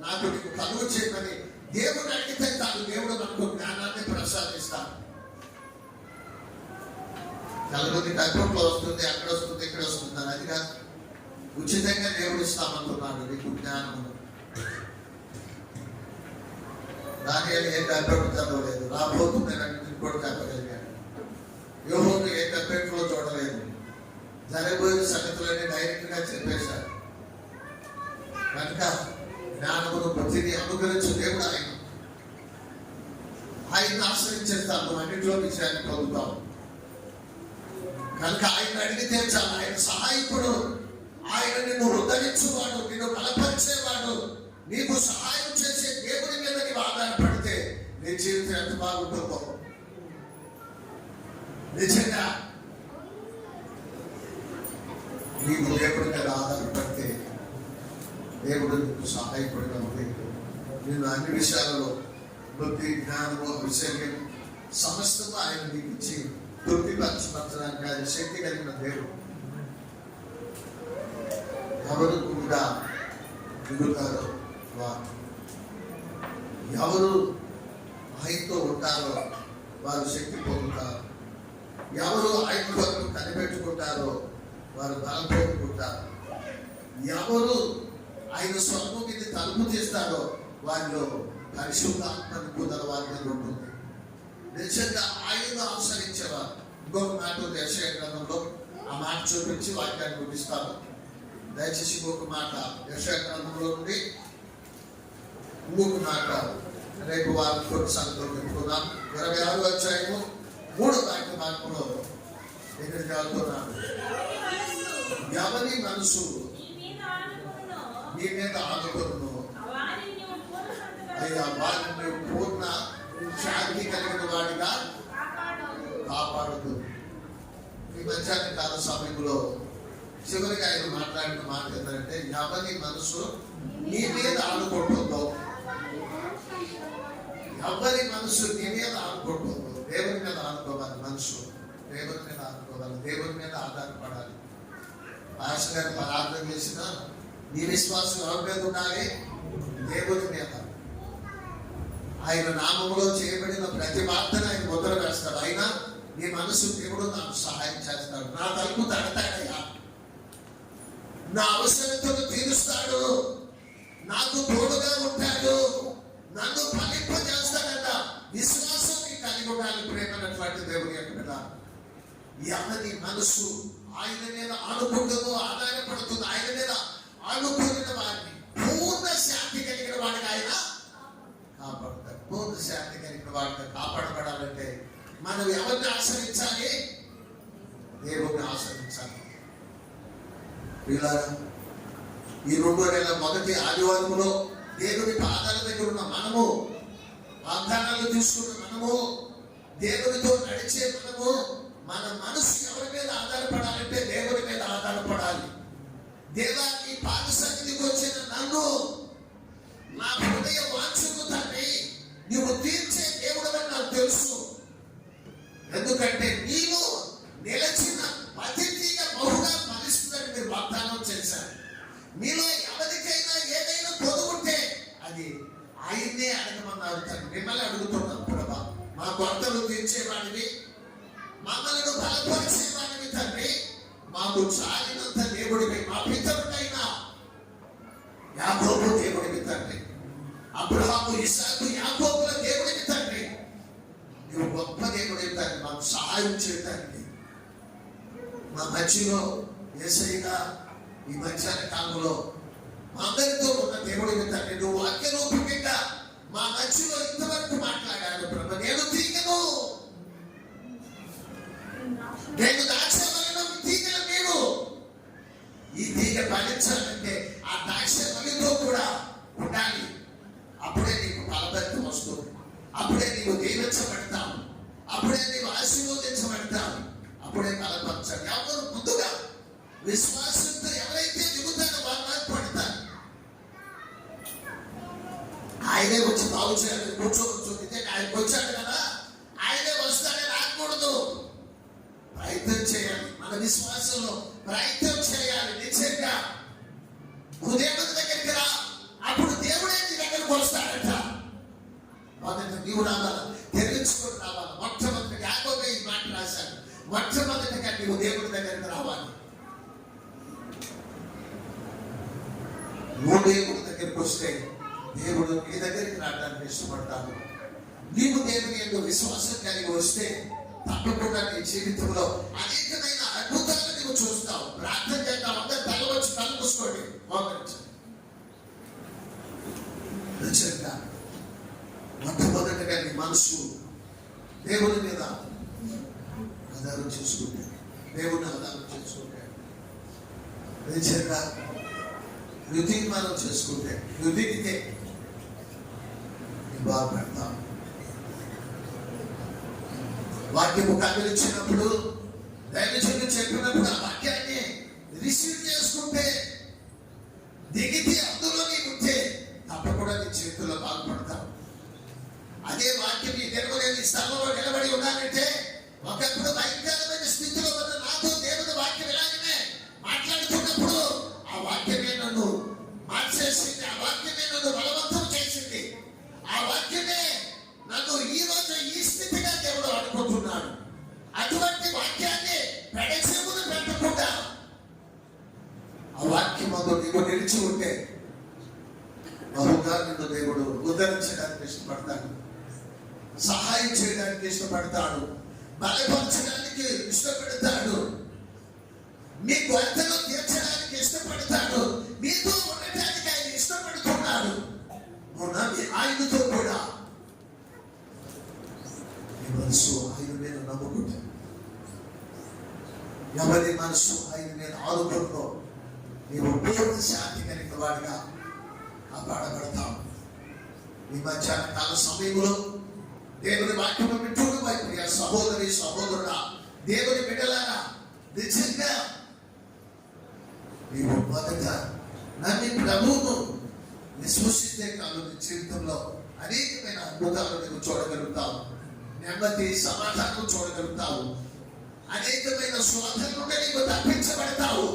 నాకు నీకు కలుగు చేయమని దేవుడు అడిగితే తాను దేవుడు మనకు జ్ఞానాన్ని ప్రసాదిస్తాను. కలుగుని తక్కువలో వస్తుంది, అక్కడ వస్తుంది, ఇక్కడ వస్తుంది అని అది కాదు. ఉచితంగా దేవుడు ఇస్తామంటున్నాడు నీకు జ్ఞానమును. దానియేలు ఏ డబ్బెట్టు చదవలేదు, రాబోతుందని కూడా చెప్పగలిగాడు. యోహోను ఏ డబ్బెట్లో చూడలేదు, జరిగిపోయిన సంగతులని డైరెక్ట్ గా చెప్పేశాడు. కనుక జ్ఞానమును బుద్ధిని అనుకరించు దేవుడు ఆయన. ఆయన ఆశ్రయించేస్తాను, అన్నింటిలో విషయాన్ని పొందుతాం. కనుక ఆయన అడిగితే చాలు, ఆయన సహాయకుడు, ఆయన నిన్ను ఉద్ధరించువాడు, నిన్ను బలపరిచేవాడు, నీకు సహాయం చేసే దేవుని మీద నీవు ఆధారపడితే నీ జీవితం ఎంత బాగుంటుందో. నిజంగా నీవు దేవుడి మీద ఆధారపడితే దేవుడు నీకు సహాయకుడిగా ఉంది. నేను అన్ని విషయాలలో బుద్ధి, జ్ఞానము, విషయం సమస్తము ఆయన నీకు ఇచ్చి తృప్తిపరచడానికి ఆయన శక్తి కలిగిన దేవుడు. ఎవరు కూడా దిగుతారో వారు, ఎవరు ఆయనతో ఉంటారో వారు శక్తి పొందుతారు. ఎవరు ఆయన కొరకు కనిపెట్టుకుంటారో వారు బలం పొందుకుంటారు. ఎవరు ఆయన స్వర్గం మీద తలుపు తీస్తారో వారిలో పరిశుద్ధాత్మ నింపుదల వారి మీద ఉంటుంది. నిజంగా ఆయన అనుసరించేవారు. ఇంకొక మాట యెషయా గ్రంథంలో ఆ మాట చూపించి వాక్యాన్ని ముగిస్తాను. దయచేసి ఇంకొక మాట యెషయా గ్రంథంలో నుండి ఇంకొక మాట రేపు వారు కొన్ని సంగతులు పెట్టుకున్నాం. 26వ అధ్యాయము 3వ భాగంలో ఇక్కడ చదువుతున్నాను. ఎవరి మనసు నీ మీద ఆనుకొనును, అయ్యా వారిని పూర్ణ శాంతి కలిగిన వాడిగా కాపాడుతూ. ఈ మధ్యాహ్న కాల సమయంలో చివరిగా ఆయన మాట్లాడిన మాట ఏంటంటే, ఎవరి మనసు నీ మీద ఆనుకుంటుందో, ఎవరి మనసు నీ మీద ఆనుకుంటుందో, దేవుని మీద ఆనుకోవాలి. మనసు దేవుని మీద ఆనుకోవాలి, దేవుని మీద ఆధారపడాలి. ఆశ గారు ప్రార్థన చేసిన నీ విశ్వాసం ఎవరి మీద ఉండాలి? దేవుని మీద. ఆయన నామములో చేయబడిన ప్రతి వార్తను ఆయన ముద్ర వేస్తాడు. అయినా నీ మనసు దేవుడు నాకు సహాయం చేస్తాడు, నా తలుపు తడతాడయ్యా, నా అవసరతను తీరుస్తాడు, నాకు తోడుగా ఉంటాడు, నన్ను ఫలింపజేస్తాడట. విశ్వాసం కలిగి ఉండాలి ప్రేమనటువంటి దేవుని యొక్క. ఎవరి మనసు ఆయన మీద ఆనుకుంటుందో, ఆధారపడుతుందో, ఆయన మీద ఆనుకున్న వారిని పూర్ణ శాంతి కలిగిన వాడికి ఆయన కాపాడుతాడు. పూర్ణ శాంతి కలిగిన వాడిని కాపాడబడాలంటే మనం ఎవరిని ఆశ్రయించాలి? దేవుణ్ణి ఆశ్రయించాలి. ఈ 2001 ఆదివారంలో దేవుని పాదాల దగ్గర ఉన్న మనము, వాగ్దానాలు తీసుకున్న మనము, దేవునితో నడిచే మనము, మన మనసు ఎవరి మీద ఆధారపడాలంటే దేవుని మీద ఆధారపడాలి. దేవా నీ పాద సన్నిధికి వచ్చిన నన్ను, నా హృదయ వాంఛను తండ్రి నీవు తీర్చే దేవుడని నాకు తెలుసు. ఎందుకంటే నీవు నిలచిన అతిథిగా బహుగా ఫలిస్తుందని మీరు వాగ్దానం చేశారు. మీలో ఎవరికైనా ఏదైనా పొదుగుంటే అది ఆయన్నే అడగమన్నారు తండ్రి. మిమ్మల్ని అడుగుతున్నాం ప్రభా, మా కొరతలు తీర్చేవాడివి, మమ్మల్ని బలపరిచేవాడివి తండ్రి, మాకు చాలినంత దేవుడివి, మా పితరుడైనా యాకోబు దేవుడివి తండ్రి, అబ్రహాము, ఇస్సాకు, యాకోబుల దేవుడివి తండ్రి. నువ్వు గొప్ప దేవుడు అవుతాను, మాకు సహాయం చేయటానికి మా మధ్యలో యేసయ్యగా ఈ మధ్యాహ్న కాలంలో మా అందరితో ఉన్న దేవుడు అవుతాను. నువ్వు వాక్య రూపకంగా మా మధ్యలో ఇంతవరకు మాట్లాడాను ప్రభు. నేను తీగను, నేను ద్రాక్షవల్లిలో తీగల మీరు. ఈ తీగ ఫలించాలంటే ఆ ద్రాక్షవల్లితో కూడా ఉండాలి. అప్పుడే నీకు ఫలభరితం వస్తుంది, అప్పుడే నీవు దీవించబడతావు, అప్పుడే నీవు ఆశీర్వదించబడతావు, అప్పుడే ఫలపరచాలి. ఎవరు ముందుగా విశ్వాసంతో ఎవరైతే దిగుతారో వారు పడతారు. ఆయనే వచ్చి బాగు చేయాలి, కూర్చోవచ్చు. ఆయనకు వచ్చాడు కదా, ఆయనే వస్తాడని రాకూడదు. ప్రయత్నం చేయాలి, మన విశ్వాసంలో ప్రయత్నం చేయాలి. నిజంగా నువ్వు దేవుడి దగ్గరికి రా, అప్పుడు దేవుడే నీ దగ్గరకు వస్తాడట. మొదట నీవు రావాలా, తెలుసుకొని రావాలి. మొట్టమొదటిగా యాకోబు ఈ మాట రాశాడు, మొట్టమొదటిగా నీవు దేవుడి దగ్గరికి రావాలి. నువ్వు దేవుడి దగ్గరికి వస్తే దేవుడు నీ దగ్గరికి రావడానికి ఇష్టపడతాడు. నీవు దేవుని యొక్క విశ్వాసం కలిగి వస్తే తప్పకుండా నీ జీవితంలో అనేకమైన అద్భుతాలు నీవు చూస్తావు. ప్రార్థన చేద్దాం, అందరూ తల వచ్చి కళ్ళు మూసుకోండి. నిజంగా మొట్టమొదటిగా నీ మనసు దేవుని మీద ఆధారం చేసుకుంటే, దేవుని ఆధారం చేసుకుంటే, నిజంగా రుతిమానం చేసుకుంటే, రుతికితే బాగుపడతాం. వాక్యము కదిలించినప్పుడు, దైవజనులు చెప్పినప్పుడు ఆ వాక్యాన్ని రిసీవ్ చేసుకుంటే, దిగితే అందులో నీకు ఉంటే తప్పకుండా నీ చేతుల్లో బాగుపడతాం. అదే వాక్యం ఈ నిలబడి స్థలంలో నిలబడి ఉన్నానంటే, ఒకప్పుడు భయంకరమైన స్థితిలో ఉన్న నాతో దేవుని వాక్యం ఇలాగనే మాట్లాడుతున్నప్పుడు ఆ వాక్యమే నన్ను మార్చేసింది, ఆ వాక్యమే నన్ను బలవంతం చేసింది, ఆ వాక్యమే నన్ను ఈ రోజు ఈ స్థితిగా దేవుడు అనుకుంటున్నాడు. అటువంటి వాక్యాన్ని పెడచెవులు పెట్టకుండా ఆ వాక్యం నీవు నిలిచి ఉంటే బహుగా నిన్ను దేవుడు ఉద్ధరించడానికి ఇష్టపడతాడు, సహాయం చేయడానికి ఇష్టపడతాడు, బలపరచడానికి ఇష్టపడతాడు, మీ కొరతలో తీర్చడానికి ఇష్టపడతాడు, మీతో ఉండటానికి ఆయన ఇష్టపడుతున్నాడు. ఆయనతో కూడా నీ మనసు ఆయన మీద నమ్ముకుంటా, ఎవరి మనసు ఆయన మీద ఆదుకుంటూ నీవు పూర్ణ శాంతి కలిగిన వాడిగా కాపాడబడతావు. ఈ మధ్యాహ్న కాల సమయంలో దేవుని వాక్యము వింటున్న వైపు సహోదరి సహోదరుడా, దేవుని బిడ్డలారా, నిజంగా నీవు మొదట నన్ను ప్రభువును విశ్వసిస్తే కాదు నీ జీవితంలో అనేకమైన అద్భుతాలు నీవు చూడగలుగుతావు, నెమ్మది సమాధానం చూడగలుగుతావు, అనేకమైన శోధన నుండి నీవు తప్పించబడతావు,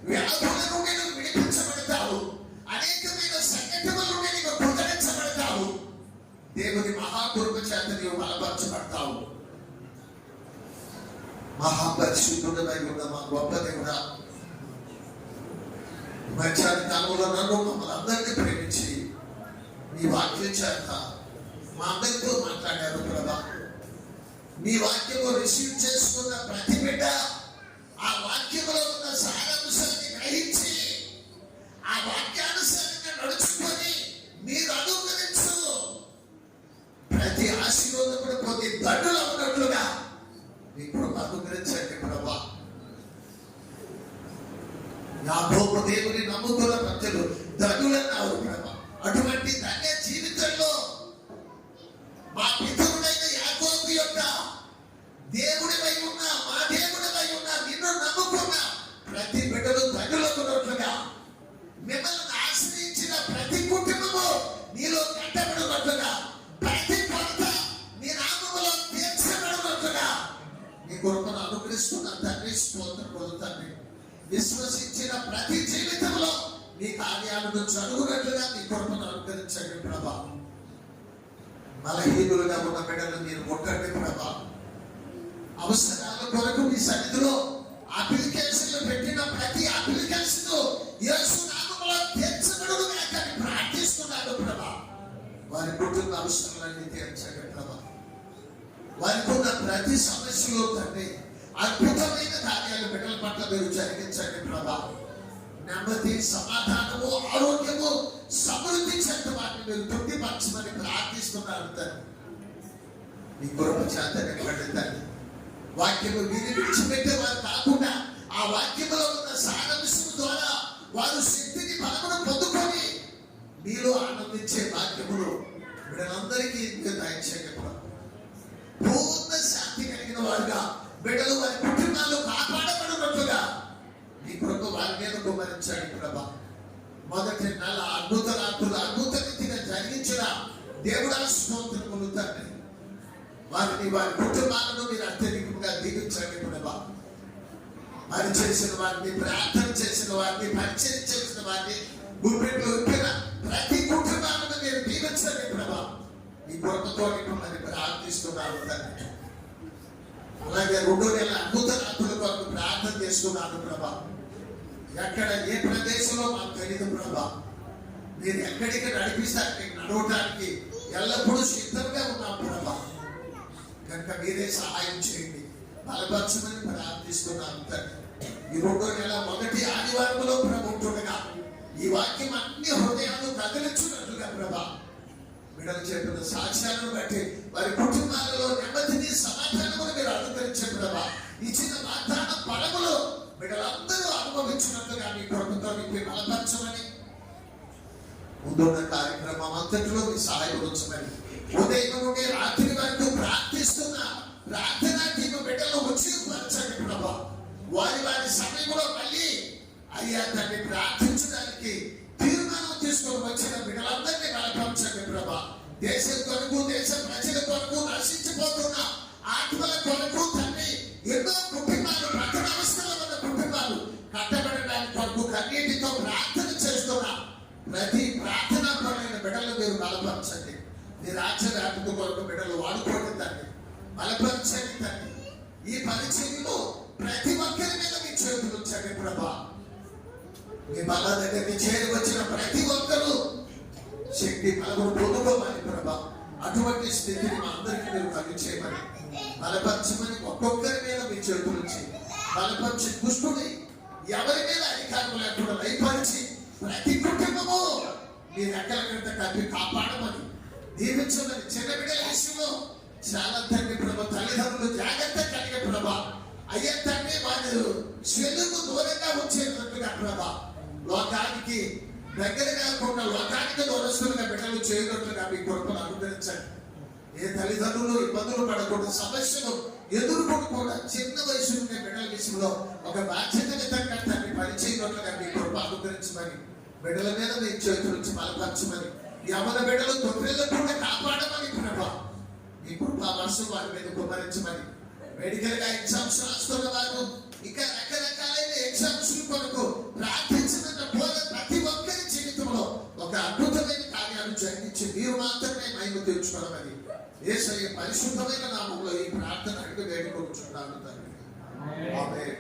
వ్యాధుల నుండి నువ్వు విడిపించబడతావు, అనేకమైన సంఘటనల నుండి నీవు ఉద్ధరించబడతావు, దేవుని మహాకృప చేత నీవు బలపరచబడతావు. మహాపరిశుద్ధుడై ఉన్న మా గొప్ప దేవుడా, మధ్యాహ్న కాలంలో నన్ను మమ్మల్ని అందరినీ ప్రేమించి మీ వాక్యం చేత మా అందరితో మాట్లాడారు ప్రభా. మీ వాక్యము రిసీవ్ చేసుకున్న ప్రతి బిడ్డ ఆ వాక్యంలో ఉన్న సారాంశాన్ని గ్రహించి ఆ వాక్యానుసారంగా నడుచుకొని మీరు అనుగ్రహించు ప్రతి ఆశీర్వాదకుడు ప్రతి దండులు ఉన్నట్లుగా మీ కృప అనుగ్రహించండి ప్రభా. యాకోబు దేవుని నమ్ముకున్న ప్రజలు ధనులన్నారు ప్రభా. అటువంటి ధన్య జీవితంలో మా పితరుడైన యాకోబు యొక్క దేవుడివై ఉన్న, మా దేవుడివై ఉన్న, నిన్ను నమ్ముకున్న ప్రతి బిడ్డలు ధనులకున్నట్లుగా, మిమ్మల్ని ఆశ్రయించిన ప్రతి కుటుంబము నీలో కట్టబడినట్లుగా, ప్రతి కొరత నీ నామములో తీర్చబడినట్లుగా నీ కృపను అనుగ్రహిస్తున్న తండ్రి స్తోత్రం పొందుతాన్ని. విశ్వసించిన ప్రతి జీవితంలో నీ కార్యాలను జరుగునట్లుగా నీ కృపను అనుగ్రహించండి ప్రభా. బలహీనులుగా ఉన్న బిడ్డలు మీరు ముట్టండి ప్రభా. అవసరాల కొరకు మీ సన్నిధిలో అప్లికేషన్లు పెట్టిన ప్రతి అప్లికేషన్ యేసు నామములో తీర్చబడును గాక అని ప్రార్థిస్తున్నాను ప్రభా. వారి కుటుంబ అవసరాలన్నీ తీర్చండి ప్రభా. వారికి ఉన్న ప్రతి సమస్యలో తండ్రి అద్భుతమైన కార్యాలు బిడ్డల పట్ల మీరు జరిగించండి ప్రభా. నెమ్మది, సమాధానము, ఆరోగ్యము, సమృద్ధి చెంత వాటిని మీరు తృప్తిపరచమని ప్రార్థిస్తున్నారు తండ్రి. మీ కృప చేత నిలబడి తండ్రి వాక్యము విని విడిచిపెట్టే వారు కాకుండా ఆ వాక్యములో ఉన్న సారాంశం ద్వారా వారు శక్తిని, బలమును పొందుకొని మీలో ఆనందించే వాక్యములు బిడ్డలందరికీ దయచేయండి ప్రభు. పూర్ణ శాంతి కలిగిన వారుగా బిడ్డలు వారి కుటుంబాలు కాపాడబడినట్లుగా మీ కృప వారి మీద కుమరించండి ప్రభా. మొదటి నెల అద్భుత రాత్రులు అద్భుత రీతిగా జరిగించిన దేవుడా స్తోత్రములు తండ్రి. వారిని, వారి కుటుంబాలను మీరు అత్యధికంగా దీవించండి ప్రభా. మరి చేసిన వారిని, ప్రార్థన చేసిన వారిని, పరిచయం చేసిన వారిని, గుప్పెట్లో విప్పిన ప్రతి కుటుంబాలను మీరు దీవించండి ప్రభా. ఈ కృపతో మరి ప్రార్థిస్తున్నాను తండ్రి. అలాగే 2 నెలల అద్భుత రాత్రుల కొరకు ప్రార్థన చేస్తున్నాను ప్రభా. ఎక్కడ ఏ ప్రదేశంలో మాకు తెలియదు ప్రభా. మీరు ఎక్కడికి నడిపిస్తారు, మీకు నడవటానికి ఎల్లప్పుడూ సిద్ధంగా ఉన్నాం ప్రభా. కనుక మీరే సహాయం చేయండి, బలపరచమని ప్రార్థిస్తున్నాను తండ్రి. ఈ 2వ నెల మొదటి ఆదివారంలో ప్రభు ఉంటుండగా ఈ వాక్యం అన్ని హృదయాలు కదిలించున్నట్లుగా ప్రభా బిడ్డలు చెప్పిన సాక్ష్యాలను బట్టి వారి కుటుంబాలలో నెమ్మదిని, సమాధానమును మీరు అనుకరించండి ప్రభా. ఇచ్చిన వాగ్దాన ఫలములు బిడ్డలందరూ అనుభవించినట్లుగా మీ కృపతో నింపి బలపరచమని, ముందున్న కార్యక్రమం అంతటిలో మీ సహాయం ఉంచమని, ఉదయం నుండి రాత్రి వరకు ప్రార్థిస్తున్న ప్రార్థనా టీము బిడ్డలు వచ్చి పరచండి ప్రభా. వారి వారి సమయంలో మళ్ళీ అయ్యా తండ్రి ప్రార్థించడానికి తీర్మానం తీసుకొని వచ్చిన బిడ్డలందరినీ బలపరచండి ప్రభా. దేశం కొరకు, దేశ ప్రజల కొరకు, నశించిపోతున్న ఆత్మల కొరకు తండ్రి ఎన్నో కుటుంబాలు, ప్రకటన అవస్థలో ఉన్న కుటుంబాలు కట్టబడడానికి కొరకు కన్నీటితో ప్రార్థన చేస్తున్న ప్రతి ప్రార్థనా పరులైన బిడ్డలు మీరు బలపరచండి. మీ రాజ్య వ్యాప్తి కొరకు బిడ్డలు వాడుకోండి తండ్రి, బలపరచండి తండ్రి. ఈ పరిచయంలో ప్రతి ఒక్కరి మీద మీ చేతులు ఉంచండి ప్రభా. మీ బల దగ్గరికి చేరి వచ్చిన ప్రతి ఒక్కరూ శక్తి, బలమును పొందుకోమని ప్రభా. అటువంటి స్థితిని మా అందరికీ మీరు కలిగించేయమని, బలపరచమని, ఒక్కొక్కరి మీద మీ చేతులు ఉంచి బలపరిచి దుష్టుని ఎవరి మీద అధికారం లేకుండా లయపరిచి ప్రతి కుటుంబము మీ రెక్కల క్రింద కప్పి కాపాడమని, దీవించమని, చిన్న బిడ్డల విషయంలో చాలా తండ్రి ప్రభా తల్లిదండ్రులు జాగ్రత్త కలిగే ప్రభా. అయ్యే తండ్రి వారు చెల్లుకు దూరంగా వచ్చేటట్టుగా ప్రభా, లోకానికి దగ్గర కాకుండా లోకానికి దూరస్తులుగా బిడ్డలు చేయనట్లుగా మీ కృపను అనుగ్రహించండి. ఏ తల్లిదండ్రులు ఇబ్బందులు పడకుండా, సమస్యలు ఎదుర్కొనకుండా చిన్న వయసు నుండి బిడ్డల విషయంలో ఒక బాధ్యతయుతంగా తండ్రి పరిచయనట్లుగా మీ కృప అనుగ్రహించమని, బిడ్డల మీద మీ చేతుల నుంచి బలపరచమని, యవన బిడ్డలు తొమ్మిదికుండా కాపాడమని ప్రభా మీ కృప వర్షం వారి మీద కుమరించమని, మెడికల్ గా ఎగ్జామ్స్ రాస్తున్న వారు, ఇంకా రకరకాలైన ఎగ్జామ్స్ కొరకు ప్రార్థించిన ప్రతి ఒక్కరి జీవితంలో ఒక అద్భుతమైన కార్యాలు జరిగించి మీరు మాత్రమే మహిమ తీర్చుకోవమని యేసయ్య పరిశుద్ధమైన నామములో ఈ ప్రార్థన అడిగి వేడుకొనుచున్నాను తండ్రి. ఆమేన్.